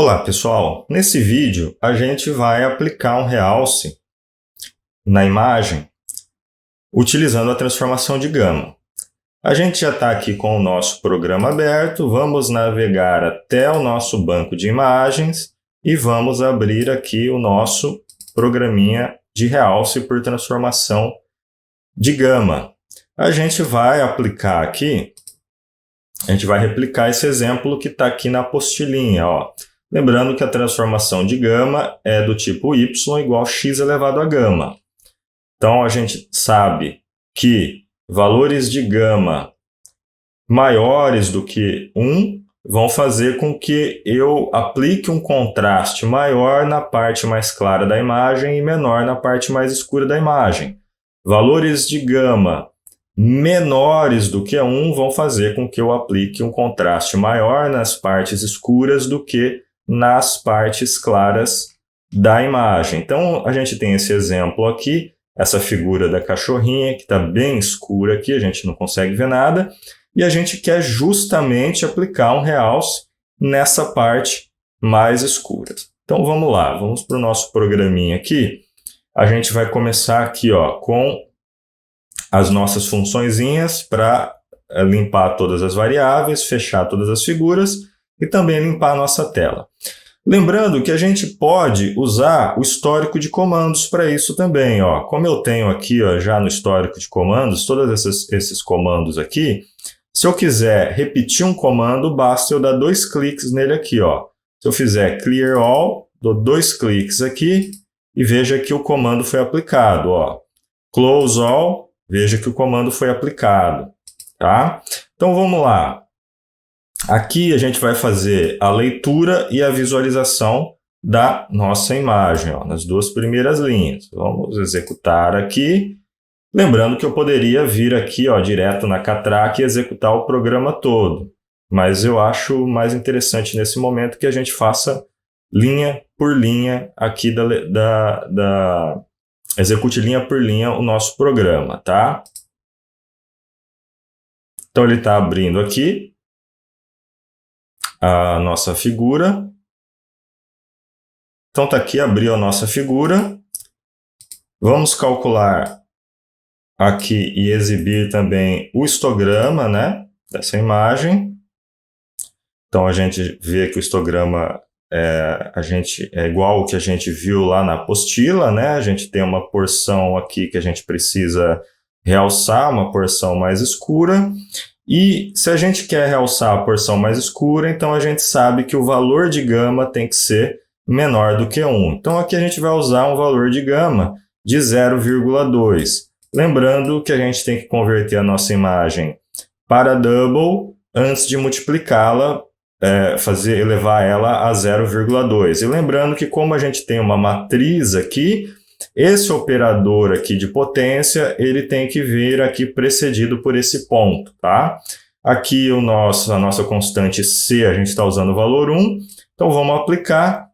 Olá pessoal, nesse vídeo a gente vai aplicar um realce na imagem utilizando a transformação de gama. A gente já está aqui com o nosso programa aberto, vamos navegar até o nosso banco de imagens e vamos abrir aqui o nosso programinha de realce por transformação de gama. A gente vai aplicar aqui, a gente vai replicar esse exemplo que está aqui na apostilinha, ó. Lembrando que a transformação de gama é do tipo y igual x elevado a gama. Então, a gente sabe que valores de gama maiores do que 1 vão fazer com que eu aplique um contraste maior na parte mais clara da imagem e menor na parte mais escura da imagem. Valores de gama menores do que 1 vão fazer com que eu aplique um contraste maior nas partes escuras do que nas partes claras da imagem. Então, a gente tem esse exemplo aqui, essa figura da cachorrinha que está bem escura aqui, a gente não consegue ver nada, e a gente quer justamente aplicar um realce nessa parte mais escura. Então, vamos lá, vamos para o nosso programinha aqui. A gente vai começar aqui ó, com as nossas funçõezinhas para limpar todas as variáveis, fechar todas as figuras, e também limpar a nossa tela. Lembrando que a gente pode usar o histórico de comandos para isso também. Ó. Como eu tenho aqui ó, já no histórico de comandos, todos esses comandos aqui, se eu quiser repetir um comando, basta eu dar 2 cliques nele aqui. Ó. Se eu fizer clear all, dou 2 cliques aqui e veja que o comando foi aplicado. Ó. Close all, veja que o comando foi aplicado. Tá? Então vamos lá. Aqui a gente vai fazer a leitura e a visualização da nossa imagem, ó, nas duas primeiras linhas. Vamos executar aqui. Lembrando que eu poderia vir aqui ó, direto na catraca e executar o programa todo. Mas eu acho mais interessante nesse momento que a gente faça linha por linha aqui execute linha por linha o nosso programa, tá? Então ele está abrindo aqui a nossa figura. Então está aqui, abriu a nossa figura. Vamos calcular aqui e exibir também o histograma, né, dessa imagem. Então a gente vê que o histograma é igual ao que a gente viu lá na apostila, né? A gente tem uma porção aqui que a gente precisa realçar, uma porção mais escura. E se a gente quer realçar a porção mais escura, então a gente sabe que o valor de gama tem que ser menor do que 1. Então aqui a gente vai usar um valor de gama de 0,2. Lembrando que a gente tem que converter a nossa imagem para double antes de multiplicá-la, elevar ela a 0,2. E lembrando que como a gente tem uma matriz aqui, esse operador aqui de potência, ele tem que vir aqui precedido por esse ponto, tá? Aqui a nossa constante C, a gente está usando o valor 1, então vamos aplicar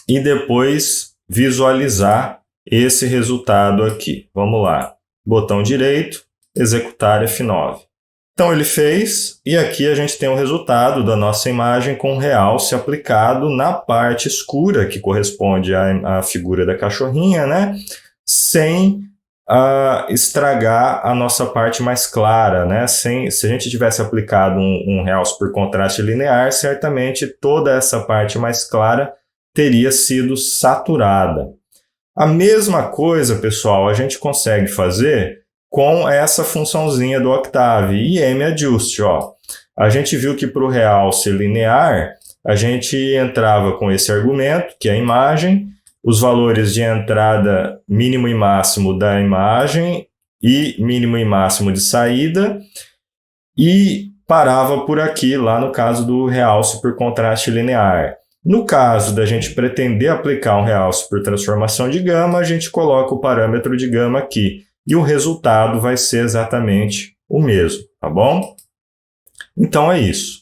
e depois visualizar esse resultado aqui. Vamos lá, botão direito, executar F9. Então ele fez, e aqui a gente tem o resultado da nossa imagem com realce aplicado na parte escura, que corresponde à figura da cachorrinha, né? Sem estragar a nossa parte mais clara, né? Se a gente tivesse aplicado um realce por contraste linear, certamente toda essa parte mais clara teria sido saturada. A mesma coisa, pessoal, a gente consegue fazer com essa funçãozinha do Octave, IMAdjust, ó. A gente viu que para o realce linear, a gente entrava com esse argumento, que é a imagem, os valores de entrada mínimo e máximo da imagem e mínimo e máximo de saída, e parava por aqui, lá no caso do realce por contraste linear. No caso da gente pretender aplicar um realce por transformação de gama, a gente coloca o parâmetro de gama aqui. E o resultado vai ser exatamente o mesmo, tá bom? Então é isso.